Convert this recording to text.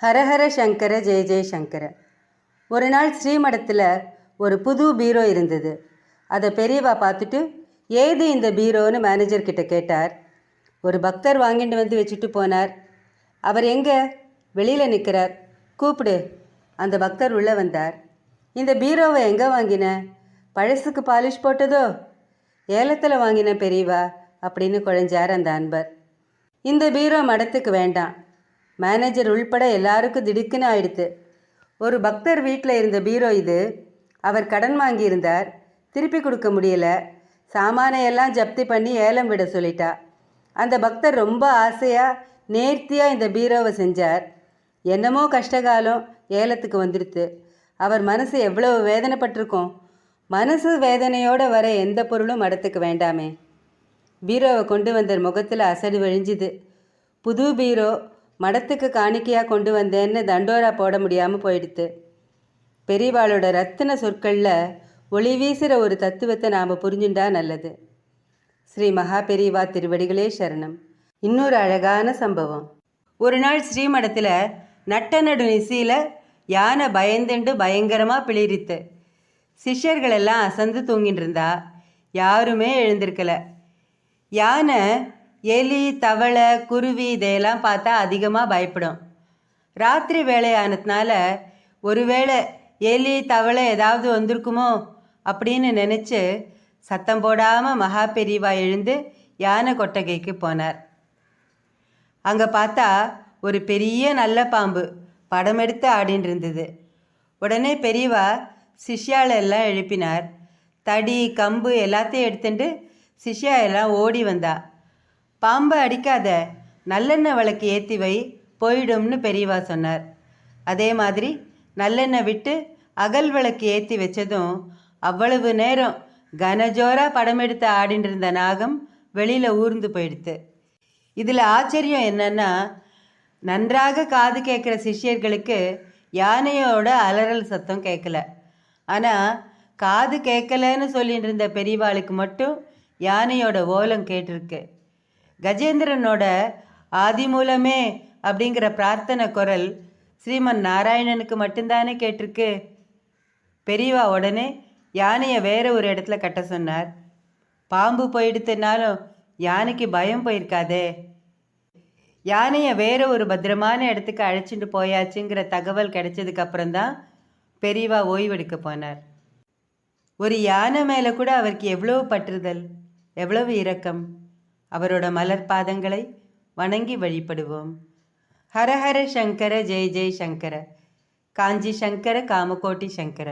ஹரஹர சங்கர ஜெய ஜெய சங்கர. ஒரு நாள் ஸ்ரீமடத்தில் ஒரு புது பீரோ இருந்தது. அதை பெரியவா பார்த்துட்டு ஏது இந்த பீரோன்னு மேனேஜர்கிட்ட கேட்டார். ஒரு பக்தர் வாங்கிட்டு வந்து வச்சுட்டு போனார். அவர் எங்கே? வெளியில் நிற்கிறார், கூப்பிடு. அந்த பக்தர் உள்ளே வந்தார். இந்த பீரோவை எங்கே வாங்கின? பழசுக்கு பாலிஷ் போட்டதோ? ஏலத்தில் வாங்கின பெரியவா அப்படின்னு குழஞ்சார் அந்த அன்பர். இந்த பீரோ மடத்துக்கு வேண்டாம். மேனேஜர் உள்பட எல்லாருக்கும் திடுக்குன்னு ஆயிடுத்து. ஒரு பக்தர் வீட்டில் இருந்த பீரோ இது. அவர் கடன் வாங்கியிருந்தார், திருப்பி கொடுக்க முடியலை. சாமானையெல்லாம் ஜப்தி பண்ணி ஏலம் விட சொல்லிட்டா. அந்த பக்தர் ரொம்ப ஆசையாக நேர்த்தியாக இந்த பீரோவை செஞ்சார். என்னமோ கஷ்டகாலம் ஏலத்துக்கு வந்துடுத்து. அவர் மனசு எவ்வளவு வேதனைப்பட்டிருக்கோம். மனசு வேதனையோடு வர எந்த பொருளும் மடத்துக்கு வேண்டாமே. பீரோவை கொண்டு வந்த முகத்தில் அசடு விழிஞ்சுது. புது பீரோ மடத்துக்கு காணிக்கையாக கொண்டு வந்தேன்னு தண்டோரா போட முடியாமல் போயிடுத்து. பெரியவாளோட ரத்தின சொற்களில் ஒளி வீசுகிற ஒரு தத்துவத்தை நாம் புரிஞ்சுட்டா நல்லது. ஸ்ரீ மகா பெரியவா திருவடிகளே சரணம். இன்னொரு அழகான சம்பவம். ஒரு நாள் ஸ்ரீமடத்தில் நட்ட நடு நிசையில் யானை பயந்துண்டு பயங்கரமாக பிளிரித்து. சிஷ்யர்களெல்லாம் அசந்து தூங்கிட்டு இருந்தா. யாருமே எழுந்திருக்கலை. யானை எலி, தவளை, குருவி இதையெல்லாம் பார்த்தா அதிகமாக பயப்படும். ராத்திரி வேலையானதுனால ஒருவேளை எலி, தவளை ஏதாவது வந்திருக்குமோ அப்படின்னு நினச்சி சத்தம் போடாமல் மகா பெரியவா எழுந்து யானை கொட்டகைக்கு போனார். அங்கே பார்த்தா ஒரு பெரிய நல்ல பாம்பு படம் எடுத்து ஆடின்னு இருந்தது. உடனே பெரியவா சிஷ்யாலெல்லாம் எழுப்பினார். தடி, கம்பு எல்லாத்தையும் எடுத்துட்டு சிஷ்யா எல்லாம் ஓடி வந்தா. பாம்பை அடிக்காத, நல்லெண்ணெய் விளக்கு ஏற்றி வை, போயிடும்னு பெரியவா சொன்னார். அதே மாதிரி நல்லெண்ணெய் விட்டு அகல் விளக்கு ஏற்றி வச்சதும் அவ்வளவு நேரம் கனஜோராக படம் எடுத்து ஆடின்னு இருந்த நாகம் வெளியில் ஊர்ந்து போயிடுத்து. இதில் ஆச்சரியம் என்னன்னா, நன்றாக காது கேட்குற சிஷ்யர்களுக்கு யானையோட அலறல் சத்தம் கேட்கல. ஆனால் காது கேட்கலன்னு சொல்லிட்டு இருந்த பெரியவாளுக்கு மட்டும் யானையோட ஓலம் கேட்டிருக்கு. கஜேந்திரனோட ஆதிமூலமே அப்படிங்கிற பிரார்த்தனை குரல் ஸ்ரீமன் நாராயணனுக்கு மட்டும்தானே கேட்டிருக்கு. பெரியவா உடனே யானையை வேற ஒரு இடத்துல கட்ட சொன்னார். பாம்பு போயிடுத்துனாலும் யானைக்கு பயம் போயிருக்காதே. யானையை வேற ஒரு பத்திரமான இடத்துக்கு அழைச்சிட்டு போயாச்சுங்கிற தகவல் கிடைச்சதுக்கு அப்புறம்தான் பெரியவா ஓய்வெடுக்க போனார். ஒரு யானை மேலே கூட அவருக்கு எவ்வளவு பற்றுதல், எவ்வளவு இரக்கம். அவரோட மலர் பாதங்களை வணங்கி வழிபடுவோம். ஹரஹர சங்கர ஜெய ஜெய சங்கர. காஞ்சி சங்கர, காமகோட்டி சங்கர.